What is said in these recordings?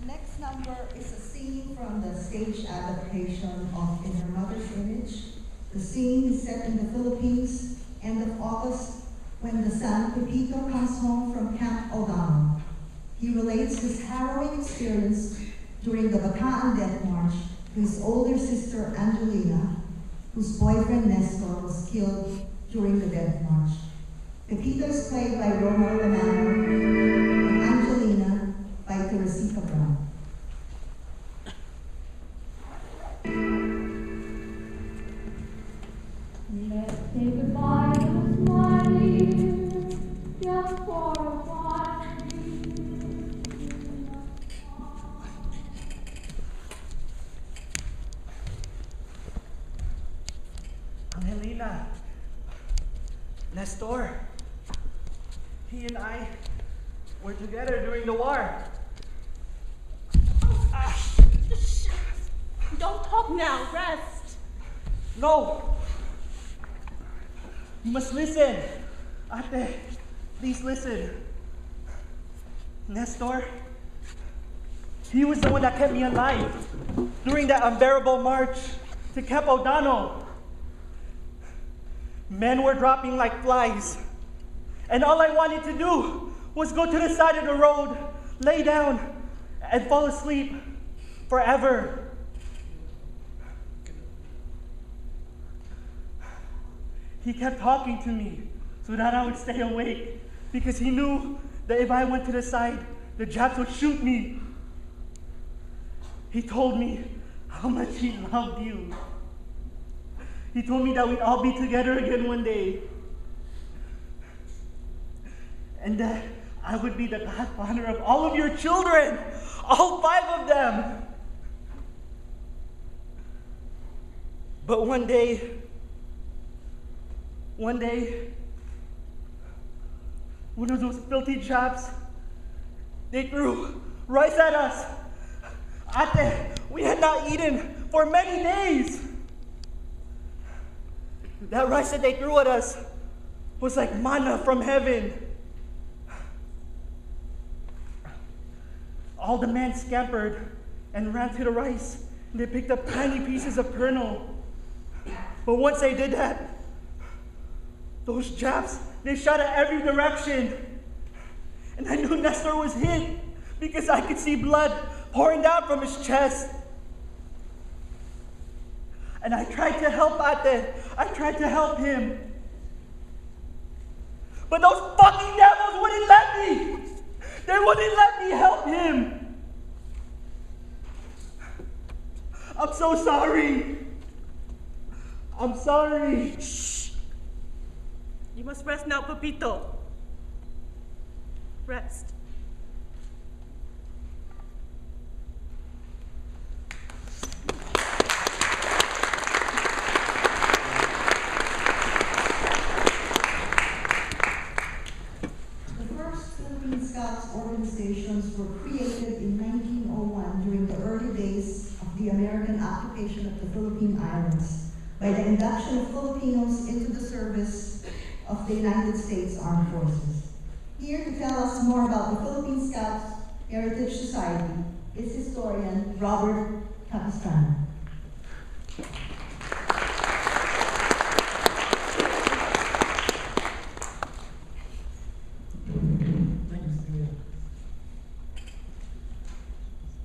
Next number is a scene from the stage adaptation of In Her Mother's Image. The scene is set in the Philippines, end of August, when the son Pepito comes home from Camp O'Donnell. He relates his harrowing experience during the Bataan Death March to his older sister Angelina, whose boyfriend Nestor was killed during the Death March. Pepito is played by Romeo Romano and Angelina by Teresita Brown. Let's say goodbye to the smiling, just for a while. Angelina, Nestor, he and I were together during the war. Don't talk now, rest. No! You must listen. Ate, please listen. Nestor, he was the one that kept me alive during that unbearable march to Camp O'Donnell. Men were dropping like flies, and all I wanted to do was go to the side of the road, lay down, and fall asleep forever. He kept talking to me so that I would stay awake, because he knew that if I went to the side, the Japs would shoot me. He told me how much he loved you. He told me that we'd all be together again one day, and that I would be the godfather of all of your children, all 5 of them. But one day, one of those filthy Japs, they threw rice at us. Ate, we had not eaten for many days. That rice that they threw at us was like manna from heaven. All the men scampered and ran to the rice, and they picked up tiny pieces of kernel. But once they did that, those Japs, they shot at every direction. And I knew Nestor was hit because I could see blood pouring down from his chest. And I tried to help Ate. I tried to help him. But those fucking devils wouldn't let me. They wouldn't let me help him. I'm so sorry. I'm sorry. Shh. You must rest now, Pepito. Rest. Organizations were created in 1901 during the early days of the American occupation of the Philippine Islands by the induction of Filipinos into the service of the United States Armed Forces. Here to tell us more about the Philippine Scouts Heritage Society is historian Robert Capistrano.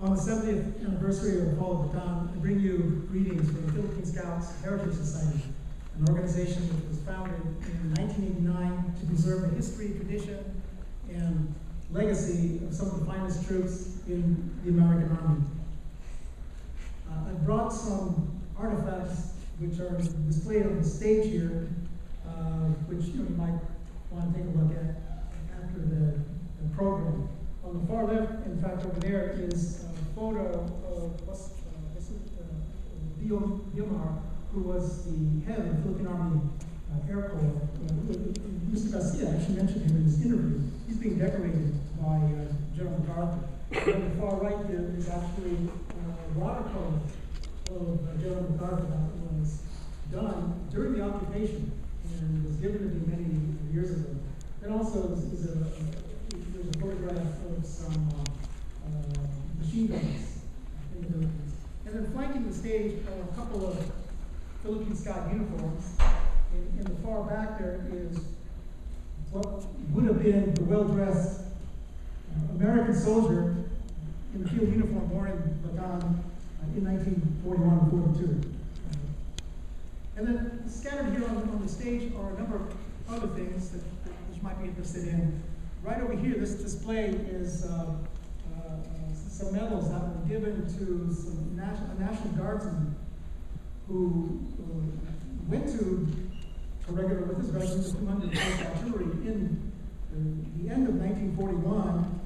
On the 70th anniversary of the fall of Bataan, I bring you greetings from the Philippine Scouts Heritage Society, an organization which was founded in 1989 to preserve the history, tradition, and legacy of some of the finest troops in the American Army. I brought some artifacts which are displayed on the stage here, which you might want to take a look at after the program. On the far left, in fact, over there is a photo of Vilmar, who was the head of the Philippine Army Air Corps. Mr. Garcia actually mentioned him in his interview. He's being decorated by General MacArthur. On the far right there is actually a watercolor of General MacArthur that was done during the occupation and was given to me many years ago. And also there's a photograph of some machine guns in the Philippines. And then flanking the stage are a couple of Philippine Scout uniforms. In the far back there is what would have been the well-dressed American soldier in the field uniform born in Bataan in 1941-42. And then scattered here on the stage are a number of other things that you might be interested in. Right over here, this display is some medals that were given to some National Guardsman who went to regular with his regiment of 200 artillery in the end of 1941.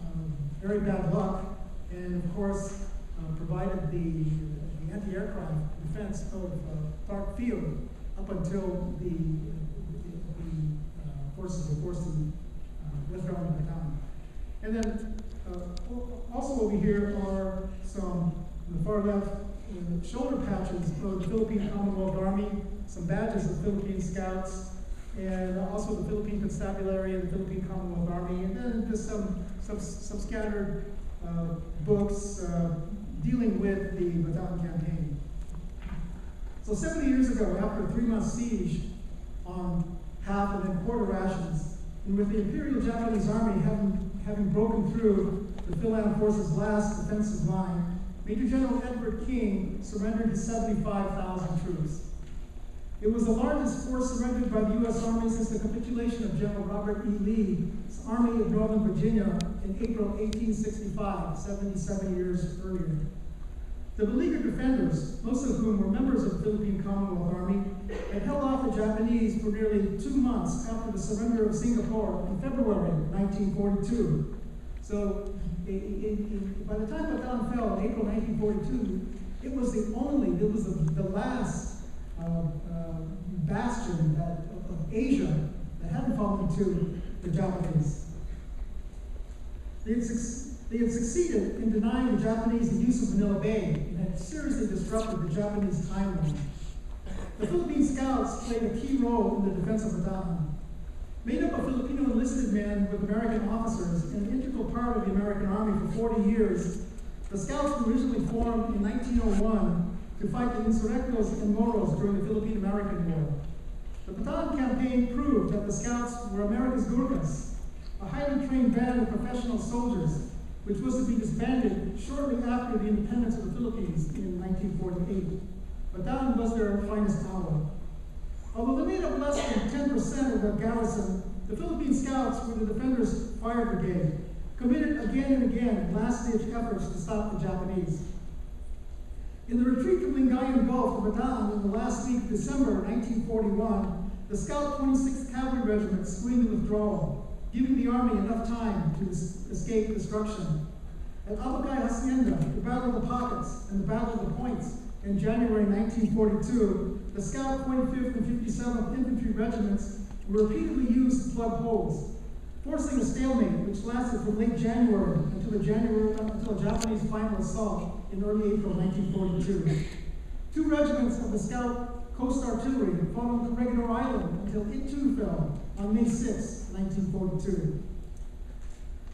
Very bad luck, and of course provided the anti-aircraft defense of Clark Field up until the forces were forced to withdraw to Bataan. And then also over here are some, on the far left, shoulder patches of the Philippine Commonwealth Army, some badges of Philippine Scouts, and also the Philippine Constabulary and the Philippine Commonwealth Army, and then just some scattered books dealing with the Bataan campaign. So 70 years ago, after a 3-month siege on half and then quarter rations, and with the Imperial Japanese Army having broken through the Phil-Am Force's last defensive line, Major General Edward King surrendered his 75,000 troops. It was the largest force surrendered by the U.S. Army since the capitulation of General Robert E. Lee's Army of Northern Virginia in April 1865, 77 years earlier. The beleaguered defenders, most of whom were members of the Philippine Commonwealth Army, had held off the Japanese for nearly 2 months after the surrender of Singapore in February 1942. So by the time Bataan fell in April 1942, it was the last bastion of Asia that hadn't fallen to the Japanese. They had succeeded in denying the Japanese the use of Manila Bay and had seriously disrupted the Japanese timeline. The Philippine Scouts played a key role in the defense of Bataan. Made up of Filipino enlisted men with American officers and an integral part of the American Army for 40 years, the Scouts were originally formed in 1901 to fight the insurrectos and Moros during the Philippine-American War. The Bataan campaign proved that the Scouts were America's Gurkhas, a highly trained band of professional soldiers, which was to be disbanded shortly after the independence of the Philippines in 1948. Bataan was their finest hour. Although they made up less than 10% of the garrison, the Philippine Scouts were the Defenders Fire Brigade, committed again and again last-ditch efforts to stop the Japanese. In the retreat from Lingayen Gulf to Bataan in the last week of December 1941, the Scout 26th Cavalry Regiment screened the withdrawal, giving the Army enough time to escape destruction. At Abacay Hacienda, the Battle of the Pockets, and the Battle of the Points in January 1942, the Scout 25th and 57th Infantry Regiments were repeatedly used to plug holes, forcing a stalemate which lasted from late January until a Japanese final assault in early April 1942. 2 regiments of the Scout Coast Artillery fought on Corregidor Island until it too fell on May 6, 1942.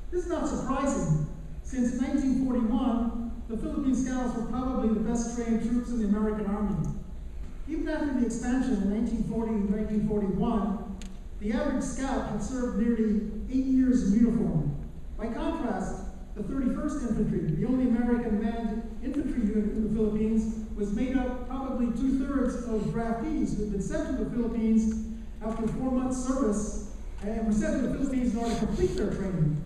This is not surprising, since in 1941, the Philippine Scouts were probably the best trained troops in the American Army. Even after the expansion in 1940 and 1941, the average scout had served nearly 8 years in uniform. By contrast, the 31st Infantry, the only American manned infantry unit in the Philippines, was made up probably 2/3 of draftees who had been sent to the Philippines after 4 months service and were sent to the Philippines in order to complete their training.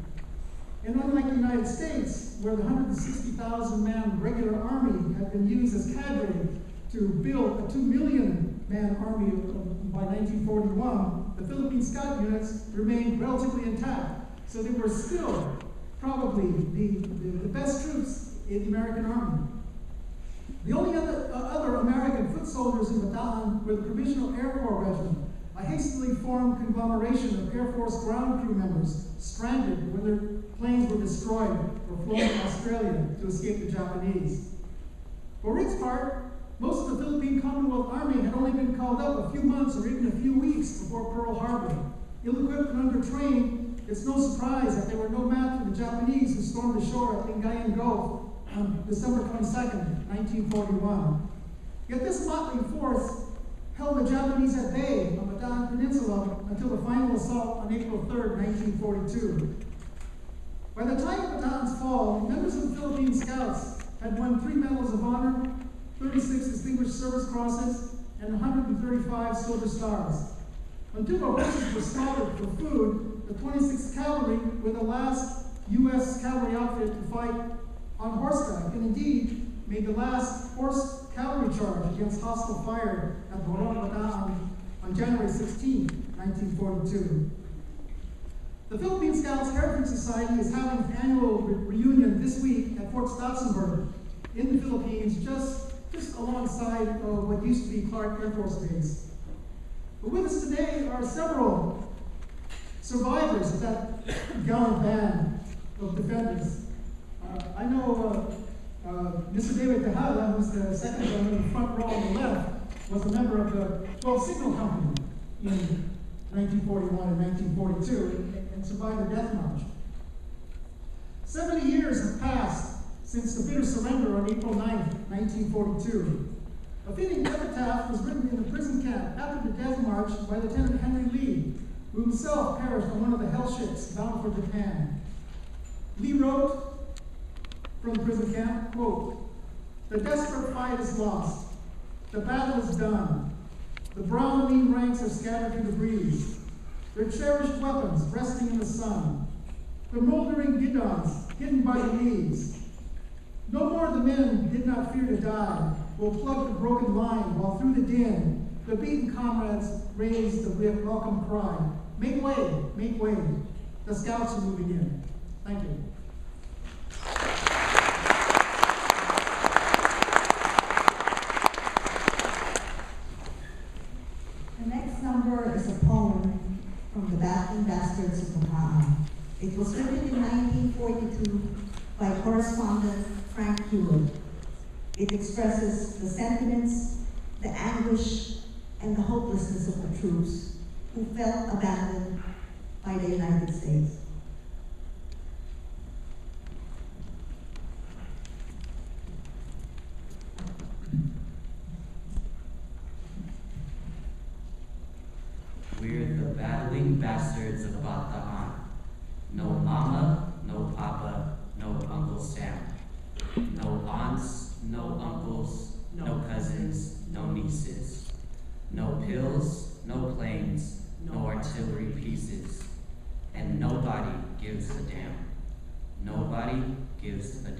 And unlike the United States, where the 160,000-man regular army had been used as cadre to build a 2 million-man army by 1941, the Philippine Scout units remained relatively intact. So they were still probably the best troops in the American Army. The only other American foot soldiers in Bataan were the Provisional Air Corps Regiment, a hastily formed conglomeration of Air Force ground crew members stranded when their planes were destroyed or flown to Australia to escape the Japanese. For its part, most of the Philippine Commonwealth Army had only been called up a few months or even a few weeks before Pearl Harbor. Ill-equipped and undertrained, it's no surprise that they were no match for the Japanese who stormed the shore at Lingayen Gulf on December 22nd, 1941. Yet this motley force held the Japanese at bay on the Bataan Peninsula until the final assault on April 3rd, 1942. By the time of Bataan's fall, members of the Philippine Scouts had won 3 Medals of Honor, 36 Distinguished Service Crosses, and 135 Silver Stars. Until the horses were slaughtered for food, the 26th Cavalry were the last U.S. cavalry outfit to fight on horseback, and indeed made the last horse cavalry charge against hostile fire at Bataan on January 16, 1942. The Philippine Scouts Heritage Society is having an annual reunion this week at Fort Stotsenburg in the Philippines, just alongside what used to be Clark Air Force Base. But with us today are several survivors of that gallant band of defenders. I know Mr. David Tejada, who's the second one in the front row on the left, was a member of the 12 Signal Company in 1941 and 1942 and survived the death march. 70 years have passed since the bitter surrender on April 9, 1942. A fitting epitaph was written in the prison camp after the death march by Lieutenant Henry Lee, who himself perished on one of the hell ships bound for Japan. Lee wrote from the prison camp, quote, "The desperate fight is lost. The battle is done. The brown lean ranks are scattered to the breeze. Their cherished weapons resting in the sun. The moldering guidons hidden by the leaves. No more the men did not fear to die. Will plug the broken line while through the din, the beaten comrades raise the welcome cry. Make way, make way. The scouts are moving in." Thank you. The next number is a poem from the Bataan Bastards of Bataan. It was written in 1942 by correspondent Frank Hewitt. It expresses the sentiments, the anguish, and the hopelessness of the troops who felt abandoned by the United States. We're the battling bastards of Bataan. No mama, no papa, no Uncle Sam. No aunts, no uncles, no cousins, no nieces. No pills, no planes, no artillery pieces. And nobody gives a damn. Nobody gives a